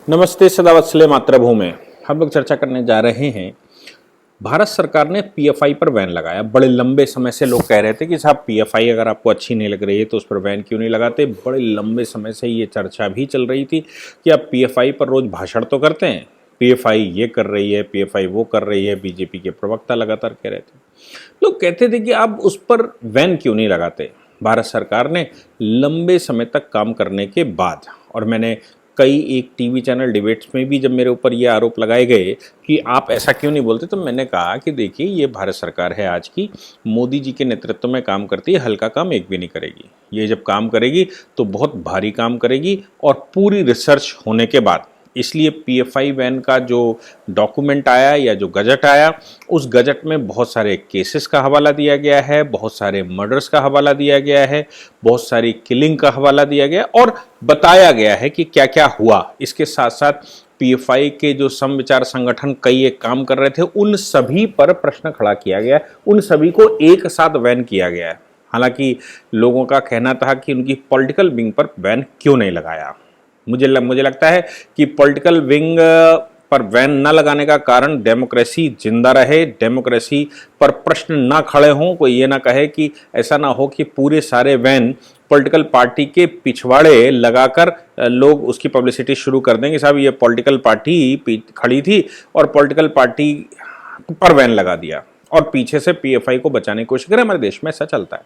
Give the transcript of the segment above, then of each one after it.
नमस्ते सदावत्सले मातृभूमि। हम लोग चर्चा करने जा रहे हैं। भारत सरकार ने पीएफआई पर बैन लगाया। बड़े लंबे समय से लोग कह रहे थे कि साहब पीएफआई अगर आपको अच्छी नहीं लग रही है तो उस पर बैन क्यों नहीं लगाते। बड़े लंबे समय से ये चर्चा भी चल रही थी कि आप पीएफआई पर रोज भाषण तो करते हैं, पीएफआई ये कर रही है, पीएफआई वो कर रही है। बीजेपी के प्रवक्ता लगातार कह रहे थे, लोग कहते थे कि आप उस पर बैन क्यों नहीं लगाते। भारत सरकार ने लंबे समय तक काम करने के बाद, और मैंने कई एक टीवी चैनल डिबेट्स में भी जब मेरे ऊपर ये आरोप लगाए गए कि आप ऐसा क्यों नहीं बोलते, तो मैंने कहा कि देखिए ये भारत सरकार है आज की, मोदी जी के नेतृत्व में काम करती है, हल्का काम एक भी नहीं करेगी। ये जब काम करेगी तो बहुत भारी काम करेगी और पूरी रिसर्च होने के बाद। इसलिए पीएफआई बैन का जो डॉक्यूमेंट आया या जो गजट आया, उस गजट में बहुत सारे केसेस का हवाला दिया गया है, बहुत सारे मर्डर्स का हवाला दिया गया है, बहुत सारी किलिंग का हवाला दिया गया और बताया गया है कि क्या क्या हुआ। इसके साथ साथ पीएफआई के जो समविचार संगठन कई एक काम कर रहे थे, उन सभी पर प्रश्न खड़ा किया गया, उन सभी को एक साथ बैन किया गया है। हालांकि लोगों का कहना था कि उनकी पॉलिटिकल विंग पर बैन क्यों नहीं लगाया। मुझे लगता है कि पॉलिटिकल विंग पर बैन न लगाने का कारण डेमोक्रेसी जिंदा रहे, डेमोक्रेसी पर प्रश्न ना खड़े हों। कोई ये ना कहे कि ऐसा ना हो कि पूरे सारे बैन पॉलिटिकल पार्टी के पिछवाड़े लगाकर लोग उसकी पब्लिसिटी शुरू कर देंगे, साहब ये पॉलिटिकल पार्टी खड़ी थी और पॉलिटिकल पार्टी पर बैन लगा दिया और पीछे से पीएफआई को बचाने की कोशिश करें। हमारे देश में ऐसा चलता है।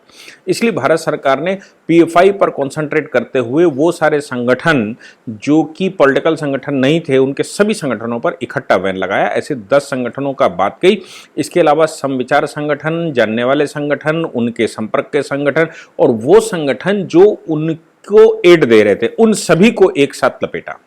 इसलिए भारत सरकार ने पीएफआई पर कंसंट्रेट करते हुए वो सारे संगठन जो कि पॉलिटिकल संगठन नहीं थे, उनके सभी संगठनों पर इकट्ठा बैन लगाया। ऐसे 10 संगठनों का बात कही। इसके अलावा समविचार संगठन, जानने वाले संगठन, उनके संपर्क के संगठन और वो संगठन जो उनको एड दे रहे थे, उन सभी को एक साथ लपेटा।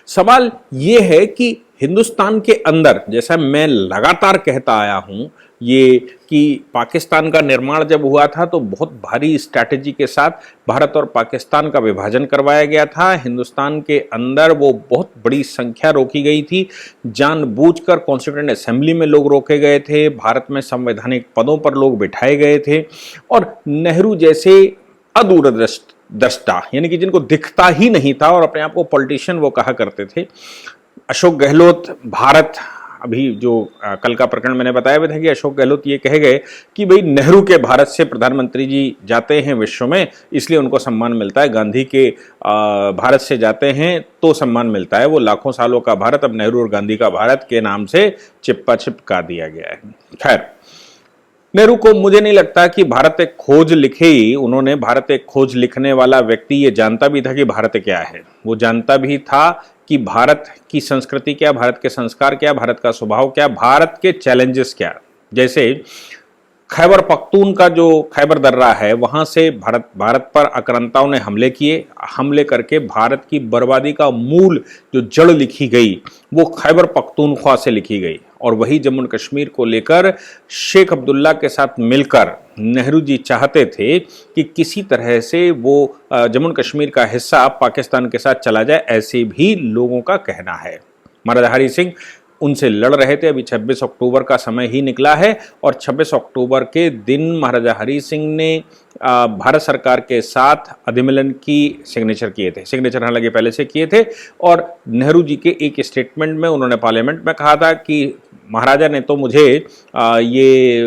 सवाल यह है कि हिंदुस्तान के अंदर, जैसा मैं लगातार कहता आया हूं, ये कि पाकिस्तान का निर्माण जब हुआ था तो बहुत भारी स्ट्रैटेजी के साथ भारत और पाकिस्तान का विभाजन करवाया गया था। हिंदुस्तान के अंदर वो बहुत बड़ी संख्या रोकी गई थी, जानबूझकर कॉन्स्टिट्यूएंट असेंबली में लोग रोके गए थे, भारत में संवैधानिक पदों पर लोग बिठाए गए थे और नेहरू जैसे अदूरदृष्टा, यानी कि जिनको दिखता ही नहीं था और अपने आप को पॉलिटिशियन वो कहा करते थे, अशोक गहलोत भारत, अभी जो कल का प्रकरण मैंने बताया भी था कि अशोक गहलोत ये कहे गए कि भाई नेहरू के भारत से प्रधानमंत्री जी जाते हैं विश्व में इसलिए उनको सम्मान मिलता है, गांधी के भारत से जाते हैं तो सम्मान मिलता है। वो लाखों सालों का भारत अब नेहरू और गांधी का भारत के नाम से चिपका दिया गया है। खैर, नेहरू को मुझे नहीं लगता कि भारत एक खोज लिखे ही उन्होंने। भारत एक खोज लिखने वाला व्यक्ति ये जानता भी था कि भारत क्या है, वो जानता भी था कि भारत की संस्कृति क्या, भारत के संस्कार क्या, भारत का स्वभाव क्या, भारत के चैलेंजेस क्या। जैसे खैबर पख्तून का जो खैबर दर्रा है, वहां से भारत पर आक्रांताओं ने हमले करके भारत की बर्बादी का मूल जो जड़ लिखी गई वो खैबर पख्तूनख्वा से लिखी गई। और वही जम्मू कश्मीर को लेकर शेख अब्दुल्ला के साथ मिलकर नेहरू जी चाहते थे कि किसी तरह से वो जम्मू कश्मीर का हिस्सा पाकिस्तान के साथ चला जाए, ऐसे भी लोगों का कहना है। महाराजा हरि सिंह उनसे लड़ रहे थे। अभी 26 अक्टूबर का समय ही निकला है और 26 अक्टूबर के दिन महाराजा हरि सिंह ने भारत सरकार के साथ अधिमिलन की सिग्नेचर किए थे। सिग्नेचर हालांकि पहले से किए थे और नेहरू जी के एक स्टेटमेंट में उन्होंने पार्लियामेंट में कहा था कि महाराजा ने तो मुझे ये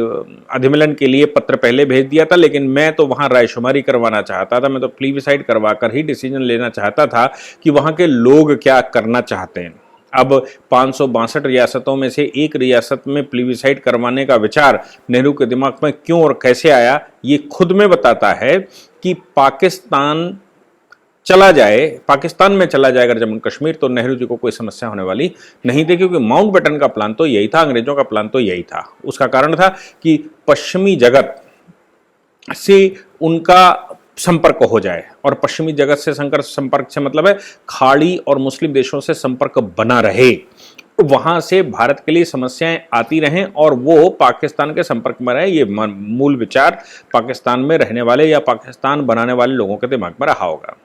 अधिमिलन के लिए पत्र पहले भेज दिया था, लेकिन मैं तो वहाँ रायशुमारी करवाना चाहता था, मैं तो प्लीबिसाइड करवा कर ही डिसीजन लेना चाहता था कि वहाँ के लोग क्या करना चाहते हैं। अब 562 रियासतों में से एक रियासत में प्लीबिसाइड करवाने का विचार नेहरू के दिमाग में क्यों और कैसे आया, ये खुद में बताता है कि पाकिस्तान में चला जाए अगर जम्मू कश्मीर, तो नेहरू जी को कोई समस्या होने वाली नहीं थी, क्योंकि माउंटबेटन का प्लान तो यही था, अंग्रेजों का प्लान तो यही था। उसका कारण था कि पश्चिमी जगत से उनका संपर्क हो जाए, और पश्चिमी जगत से संपर्क से मतलब है खाड़ी और मुस्लिम देशों से संपर्क बना रहे, वहां से भारत के लिए समस्याएं आती रहें और वो पाकिस्तान के संपर्क में रहे। ये मूल विचार पाकिस्तान में रहने वाले या पाकिस्तान बनाने वाले लोगों के दिमाग में रहा होगा।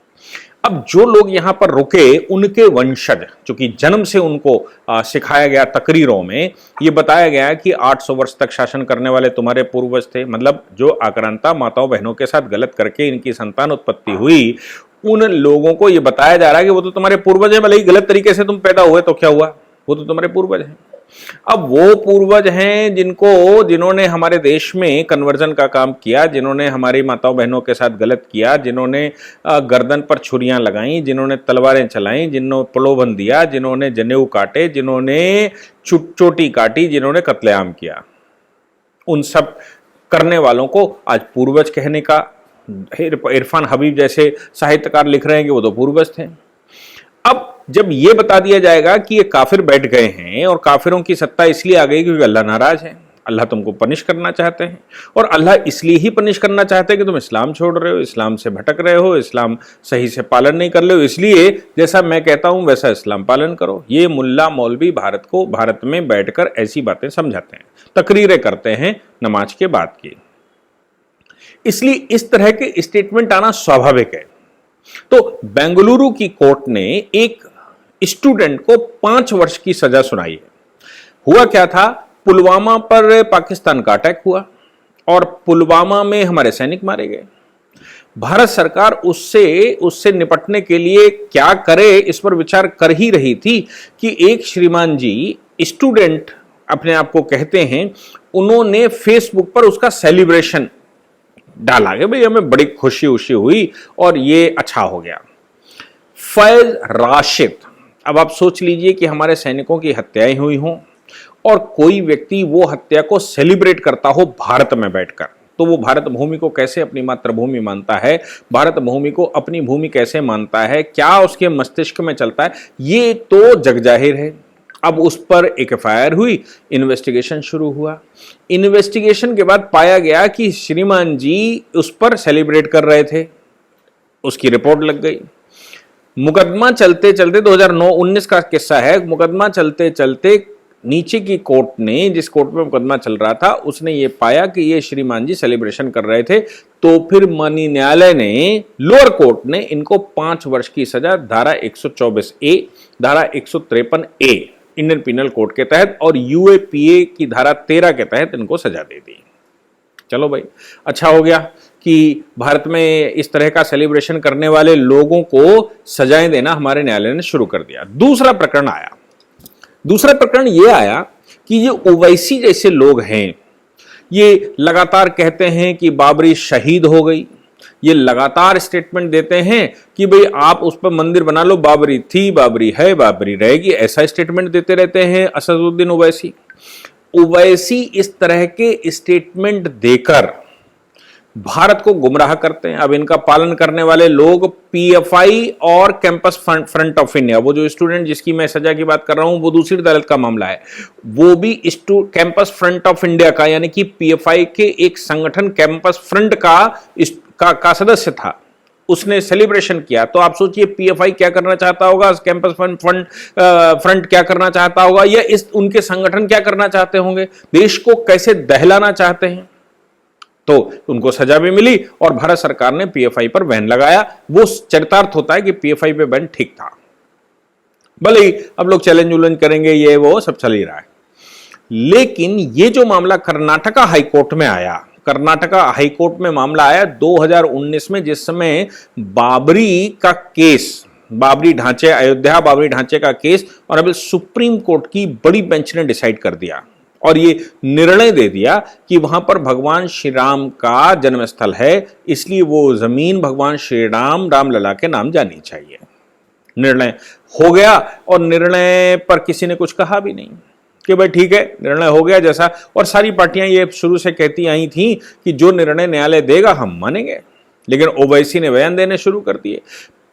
अब जो लोग यहां पर रुके, उनके वंशज, चूंकि जन्म से उनको सिखाया गया, तकरीरों में ये बताया गया कि 800 वर्ष तक शासन करने वाले तुम्हारे पूर्वज थे, मतलब जो आक्रांता माताओं बहनों के साथ गलत करके इनकी संतान उत्पत्ति हुई, उन लोगों को ये बताया जा रहा है कि वो तो तुम्हारे पूर्वज है, भले ही गलत तरीके से तुम पैदा हुए तो क्या हुआ, वो तो तुम्हारे पूर्वज हैं। अब वो पूर्वज हैं जिन्होंने हमारे देश में कन्वर्जन का काम किया, जिन्होंने हमारी माताओं बहनों के साथ गलत किया, जिन्होंने गर्दन पर छुरियां लगाई, जिन्होंने तलवारें चलाई, जिन्होंने प्रलोभन दिया, जिन्होंने जनेऊ काटे, जिन्होंने चोटी काटी, जिन्होंने कत्लेआम किया, उन सब करने वालों को आज पूर्वज कहने का इरफान हबीब जैसे साहित्यकार लिख रहे हैं कि वो तो पूर्वज थे। अब जब ये बता दिया जाएगा कि ये काफिर बैठ गए हैं और काफिरों की सत्ता इसलिए आ गई क्योंकि अल्लाह नाराज है, अल्लाह तुमको पनिश करना चाहते हैं, और अल्लाह इसलिए ही पनिश करना चाहते हैं कि तुम इस्लाम छोड़ रहे हो, इस्लाम से भटक रहे हो, इस्लाम सही से पालन नहीं कर रहे हो, इसलिए जैसा मैं कहता हूं वैसा इस्लाम पालन करो। ये मुल्ला मौलवी भारत में बैठकर ऐसी बातें समझाते हैं, तकरीरें करते हैं नमाज के बाद की। इसलिए इस तरह के स्टेटमेंट आना स्वाभाविक है। तो बेंगलुरु की कोर्ट ने एक स्टूडेंट को 5 वर्ष की सजा सुनाई है। हुआ क्या था, पुलवामा पर पाकिस्तान का अटैक हुआ और पुलवामा में हमारे सैनिक मारे गए। भारत सरकार उससे निपटने के लिए क्या करे इस पर विचार कर ही रही थी कि एक श्रीमान जी, स्टूडेंट अपने आप को कहते हैं, उन्होंने फेसबुक पर उसका सेलिब्रेशन डाला कि भाई हमें बड़ी खुशी हुई और ये अच्छा हो गया। फैज राशिद, अब आप सोच लीजिए कि हमारे सैनिकों की हत्याएं हुई हों और कोई व्यक्ति वो हत्या को सेलिब्रेट करता हो भारत में बैठकर, तो वो भारत भूमि को कैसे अपनी मातृभूमि मानता है, भारत भूमि को अपनी भूमि कैसे मानता है, क्या उसके मस्तिष्क में चलता है, ये तो जग जाहिर है। अब उस पर एक एफआईआर हुई, इन्वेस्टिगेशन शुरू हुआ। इन्वेस्टिगेशन के बाद पाया गया कि श्रीमान जी उस पर सेलिब्रेट कर रहे थे, उसकी रिपोर्ट लग गई। मुकदमा चलते चलते 2009-19 का किस्सा है, मुकदमा चलते चलते नीचे की कोर्ट ने, जिस कोर्ट में मुकदमा चल रहा था, उसने ये पाया कि ये श्रीमान जी सेलिब्रेशन कर रहे थे, तो फिर माननीय न्यायालय ने, लोअर कोर्ट ने इनको 5 वर्ष की सजा धारा 124A, धारा 153A इंडियन पिनल कोड के तहत और यूएपीए की धारा 13 के तहत इनको सजा दे दी। चलो भाई, अच्छा हो गया कि भारत में इस तरह का सेलिब्रेशन करने वाले लोगों को सजाएं देना हमारे न्यायालय ने शुरू कर दिया। दूसरा प्रकरण यह आया कि ये ओवैसी जैसे लोग हैं, ये लगातार कहते हैं कि बाबरी शहीद हो गई, ये लगातार स्टेटमेंट देते हैं कि भाई आप उस पर मंदिर बना लो, बाबरी थी, बाबरी है, बाबरी रहेगी, ऐसा स्टेटमेंट देते रहते हैं असदुद्दीन ओवैसी इस तरह के स्टेटमेंट देकर भारत को गुमराह करते हैं। अब इनका पालन करने वाले लोग पीएफआई और कैंपस फ्रंट ऑफ इंडिया, वो जो स्टूडेंट जिसकी मैं सजा की बात कर रहा हूं वो दूसरी अदालत का मामला है, वो भी कैंपस फ्रंट ऑफ इंडिया का, यानी कि पीएफआई के एक संगठन कैंपस फ्रंट का सदस्य था, उसने सेलिब्रेशन किया। तो आप सोचिए पीएफआई क्या करना चाहता होगा, कैंपस फ्रंट क्या करना चाहता होगा, या उनके संगठन क्या करना चाहते होंगे, देश को कैसे दहलाना चाहते हैं। तो उनको सजा भी मिली और भारत सरकार ने पीएफआई पर बैन लगाया। वो चरितार्थ होता है कि पीएफआई पे बैन ठीक था, भले ही अब लोग चैलेंज उलेंज करेंगे, ये वो सब चल ही रहा है। लेकिन ये जो मामला कर्नाटका हाईकोर्ट में आया, कर्नाटका हाईकोर्ट में मामला आया 2019 में, जिस समय बाबरी का केस, बाबरी ढांचे, अयोध्या बाबरी ढांचे का केस, और अभी सुप्रीम कोर्ट की बड़ी बेंच ने डिसाइड कर दिया और ये निर्णय दे दिया कि वहां पर भगवान श्री राम का जन्मस्थल है, इसलिए वो जमीन भगवान श्री राम लला के नाम जानी चाहिए। निर्णय हो गया और निर्णय पर किसी ने कुछ कहा भी नहीं कि भाई ठीक है, निर्णय हो गया जैसा, और सारी पार्टियां ये शुरू से कहती आई थी कि जो निर्णय न्यायालय देगा हम मानेंगे। लेकिन ओवैसी ने बयान देने शुरू कर दिए,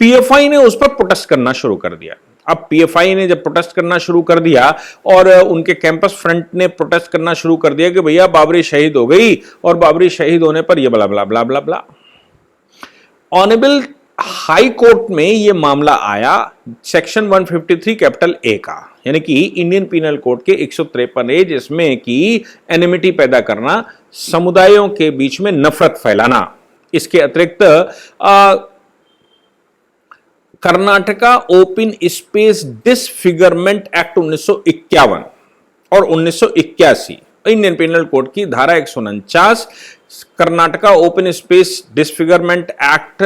पीएफआई ने उस पर प्रोटेस्ट करना शुरू कर दिया। अब पीएफआई ने जब प्रोटेस्ट करना शुरू कर दिया और उनके कैंपस फ्रंट ने प्रोटेस्ट करना शुरू कर दिया कि भैया बाबरी शहीद हो गई और बाबरी शहीद होने पर ये बला बला बला बला बला, ऑनरेबल हाई कोर्ट में ये मामला आया सेक्शन 153 कैपिटल ए का, यानी कि इंडियन पिनल कोड के 153A, जिसमें कि एनिमिटी पैदा करना, समुदायों के बीच में नफरत फैलाना। इसके अतिरिक्त Karnataka open space disfigurement act 1951 और 1981, इंडियन पिनल कोड की धारा 149, Karnataka open space disfigurement act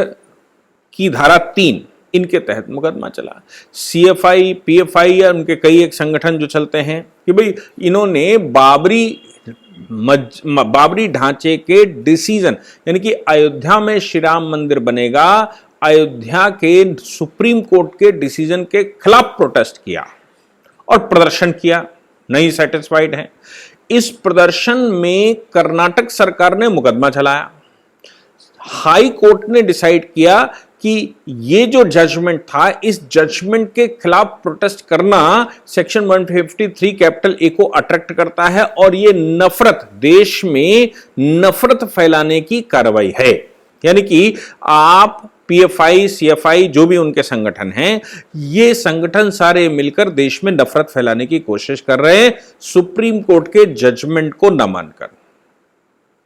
की धारा 3 इनके तहत मुकदमा चला। सीएफआई, पीएफआई या उनके कई एक संगठन जो चलते हैं कि भाई इन्होंने बाबरी ढांचे के डिसीजन, यानी कि अयोध्या में श्री राम मंदिर बनेगा, अयोध्या के सुप्रीम कोर्ट के डिसीजन के खिलाफ प्रोटेस्ट किया और प्रदर्शन किया, नहीं सेटिस्फाइड है। इस प्रदर्शन में कर्नाटक सरकार ने मुकदमा चलाया। हाई कोर्ट ने डिसाइड किया कि ये जो जजमेंट था, इस जजमेंट के खिलाफ प्रोटेस्ट करना सेक्शन 153 कैपिटल ए को अट्रैक्ट करता है और ये नफरत, देश में नफरत फैलाने की कार्रवाई है। यानी कि आप पीएफआई, सीएफआई, जो भी उनके संगठन हैं, ये संगठन सारे मिलकर देश में नफरत फैलाने की कोशिश कर रहे हैं सुप्रीम कोर्ट के जजमेंट को न मानकर।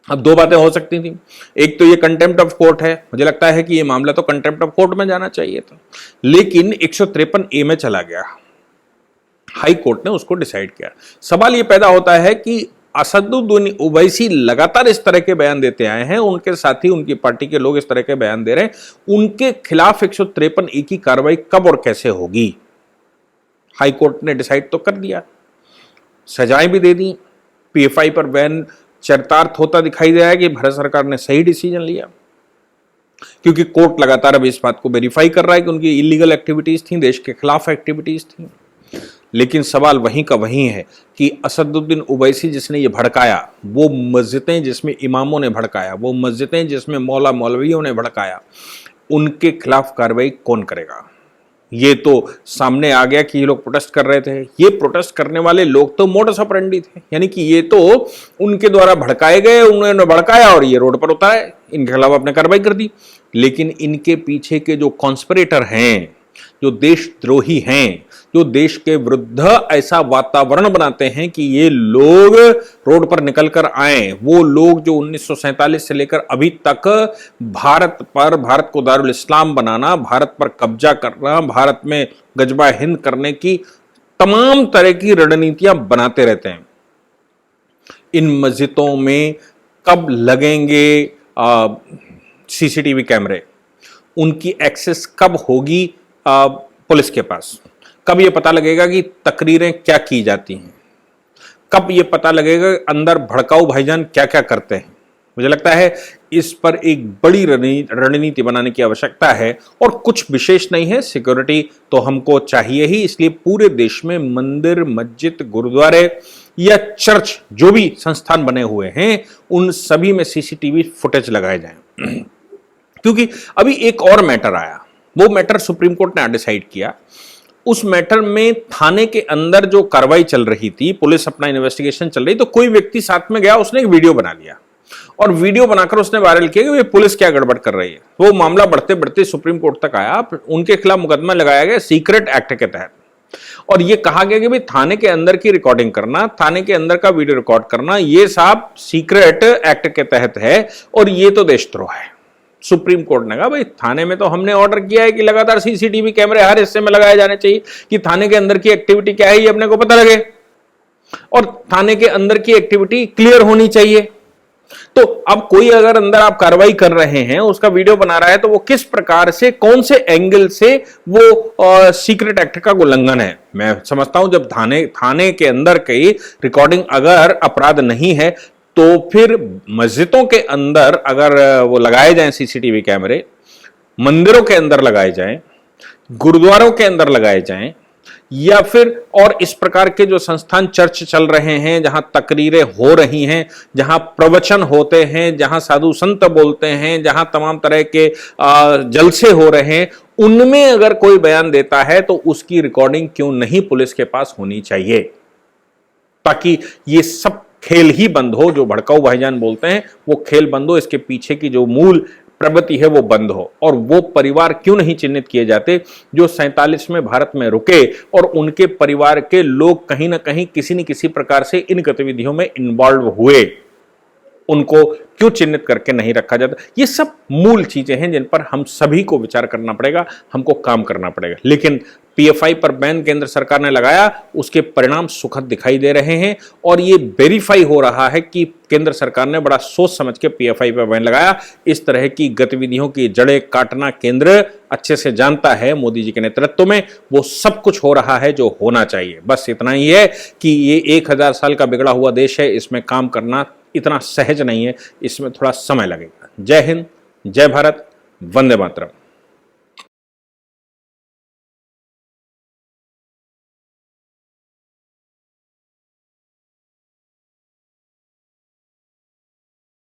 अब दो बातें हो सकती थी, एक तो ये कंटेम्प्ट ऑफ कोर्ट है, मुझे लगता है कि ये मामला तो कंटेम्प्ट ऑफ कोर्ट में जाना चाहिए था, लेकिन 153A में चला गया, हाई कोर्ट ने उसको डिसाइड किया। सवाल ये पैदा होता है कि असदुद्दीन ओवैसी लगातार इस तरह के बयान देते आए हैं, उनके साथी, उनकी पार्टी के लोग इस तरह के बयान दे रहे हैं, उनके खिलाफ 153A की कार्रवाई कब और कैसे होगी? हाई कोर्ट ने डिसाइड तो कर दिया, सजाएं भी दे दी, पीएफआई पर बैन चरितार्थ होता दिखाई दे रहा है कि भारत सरकार ने सही डिसीजन लिया, क्योंकि कोर्ट लगातार अब इस बात को वेरीफाई कर रहा है कि उनकी इलीगल एक्टिविटीज थी, देश के खिलाफ एक्टिविटीज थी। लेकिन सवाल वहीं का वहीं है कि असदुद्दीन ओवैसी जिसने ये भड़काया, वो मस्जिदें जिसमें इमामों ने भड़काया, वो मस्जिदें जिसमें मौला मौलवियों ने भड़काया, उनके खिलाफ कार्रवाई कौन करेगा? ये तो सामने आ गया कि ये लोग प्रोटेस्ट कर रहे थे। ये प्रोटेस्ट करने वाले लोग तो मोडस ऑपरेंडी थे, यानी कि ये तो उनके द्वारा भड़काए गए, उन्होंने भड़काया और ये रोड पर उतारे, इनके खिलाफ आपने कार्रवाई कर दी। लेकिन इनके पीछे के जो कॉन्स्पिरेटर हैं, जो देशद्रोही हैं, जो देश के विरुद्ध ऐसा वातावरण बनाते हैं कि ये लोग रोड पर निकलकर आए, वो लोग जो 1947 से लेकर अभी तक भारत को दारुल इस्लाम बनाना, भारत पर कब्जा करना, भारत में गजबा हिंद करने की तमाम तरह की रणनीतियां बनाते रहते हैं। इन मस्जिदों में कब लगेंगे सीसीटीवी कैमरे, उनकी एक्सेस कब होगी पुलिस के पास, कब ये पता लगेगा कि तकरीरें क्या की जाती हैं, कब ये पता लगेगा अंदर भड़काऊ भाईजान क्या क्या करते हैं? मुझे लगता है इस पर एक बड़ी रणनीति बनाने की आवश्यकता है, और कुछ विशेष नहीं है, सिक्योरिटी तो हमको चाहिए ही। इसलिए पूरे देश में मंदिर, मस्जिद, गुरुद्वारे या चर्च, जो भी संस्थान बने हुए हैं, उन सभी में सीसीटीवी फुटेज लगाए जाएं। क्योंकि अभी एक और मैटर आया, वो मैटर सुप्रीम कोर्ट ने डिसाइड किया। उस मैटर में थाने के अंदर जो कार्रवाई चल रही थी, पुलिस अपना इन्वेस्टिगेशन चल रही, तो कोई व्यक्ति साथ में गया, उसने एक वीडियो बना लिया और वीडियो बनाकर उसने वायरल किया कि पुलिस क्या गड़बड़ कर रही है। वो मामला बढ़ते बढ़ते सुप्रीम कोर्ट तक आया, उनके खिलाफ मुकदमा लगाया गया सीक्रेट एक्ट के तहत, और ये कहा गया कि भाई थाने के अंदर की रिकॉर्डिंग करना, थाने के अंदर का वीडियो रिकॉर्ड करना, ये सब सीक्रेट एक्ट के तहत है और ये तो देशद्रोह है। सुप्रीम कोर्ट ने कहा भाई थाने में तो हमने ऑर्डर किया है कि लगातार सीसीटीवी कैमरे हर हिस्से में लगाए जाने चाहिए, कि थाने के अंदर की एक्टिविटी क्या है ये अपने को पता लगे, और थाने के अंदर की एक्टिविटी क्लियर होनी चाहिए। तो अब कोई अगर अंदर आप कार्रवाई कर रहे हैं, उसका वीडियो बना रहा है, तो वो किस प्रकार से, कौन से एंगल से वो सीक्रेट एक्ट का उल्लंघन है? मैं समझता हूं जब थाने के अंदर की रिकॉर्डिंग अगर अपराध नहीं है, तो फिर मस्जिदों के अंदर अगर वो लगाए जाएं सीसीटीवी कैमरे, मंदिरों के अंदर लगाए जाएं, गुरुद्वारों के अंदर लगाए जाएं, या फिर और इस प्रकार के जो संस्थान, चर्च चल रहे हैं, जहां तकरीरें हो रही हैं, जहां प्रवचन होते हैं, जहां साधु संत बोलते हैं, जहां तमाम तरह के जलसे हो रहे हैं, उनमें अगर कोई बयान देता है तो उसकी रिकॉर्डिंग क्यों नहीं पुलिस के पास होनी चाहिए, ताकि ये सब खेल ही बंद हो, जो भड़काऊ भाईजान बोलते हैं वो खेल बंद हो, इसके पीछे की जो मूल प्रवृत्ति है वो बंद हो। और वो परिवार क्यों नहीं चिन्हित किए जाते जो 47 में भारत में रुके और उनके परिवार के लोग कहीं ना कहीं किसी न किसी प्रकार से इन गतिविधियों में इन्वॉल्व हुए, उनको क्यों चिन्हित करके नहीं रखा जाता? ये सब मूल चीजें हैं जिन पर हम सभी को विचार करना पड़ेगा, हमको काम करना पड़ेगा। लेकिन पीएफआई पर बैन केंद्र सरकार ने लगाया, उसके परिणाम सुखद दिखाई दे रहे हैं और ये वेरीफाई हो रहा है कि केंद्र सरकार ने बड़ा सोच समझ के पीएफआई पर बैन लगाया। इस तरह की गतिविधियों की जड़ें काटना केंद्र अच्छे से जानता है। मोदी जी के नेतृत्व में वो सब कुछ हो रहा है जो होना चाहिए। बस इतना ही है कि ये 1000 साल का बिगड़ा हुआ देश है, इसमें काम करना इतना सहज नहीं है, इसमें थोड़ा समय लगेगा। जय हिंद, जय भारत, वंदे मातरम।